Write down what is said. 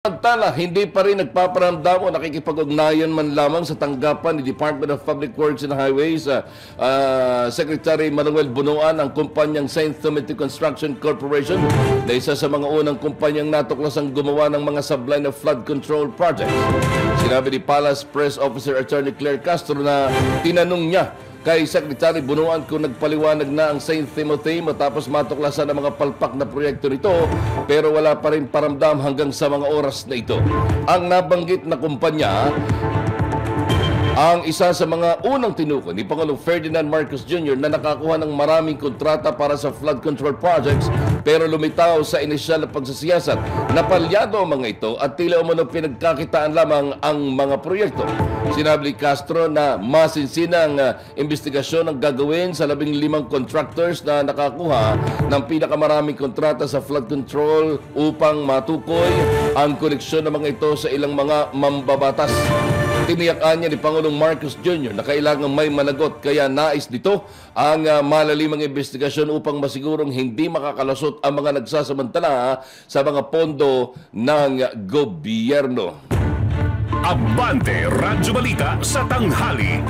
Samantala, hindi pa rin nagpaparamdam o nakikipag-ugnayan man lamang sa tanggapan ni Department of Public Works and Highways Secretary Manuel Bunuan ang kumpanyang Saint Timothy Construction Corporation na isa sa mga unang kumpanyang natuklasang gumawa ng mga sablay na flood control projects. Sinabi ni Palace Press Officer Attorney Claire Castro na tinanong niya kay Secretary Bunuan kung nagpaliwanag na ang Saint Timothy matapos matuklasan ang mga palpak na proyekto nito pero wala pa rin paramdam hanggang sa mga oras na ito. Ang nabanggit na kumpanya ang isa sa mga unang tinukoy ni Pangulong Ferdinand Marcos Jr. na nakakuha ng maraming kontrata para sa flood control projects pero lumitaw sa inisyal na pagsasiyasat. Napalyado ang mga ito at tila umano pinagkakitaan lamang ang mga proyekto. Sinabi ni Castro na masinsinang investigasyon ang gagawin sa 15 contractors na nakakuha ng pinakamaraming kontrata sa flood control upang matukoy ang koneksyon ng mga ito sa ilang mga mambabatas. Tiniyakan niya ni Pangulong Marcos Jr. na kailangang may managot kaya nais nito ang malalimang investigasyon upang masigurong hindi makakalusot ang mga nagsasamantala sa mga pondo ng gobyerno. Abante Radyo Balita sa tanghali.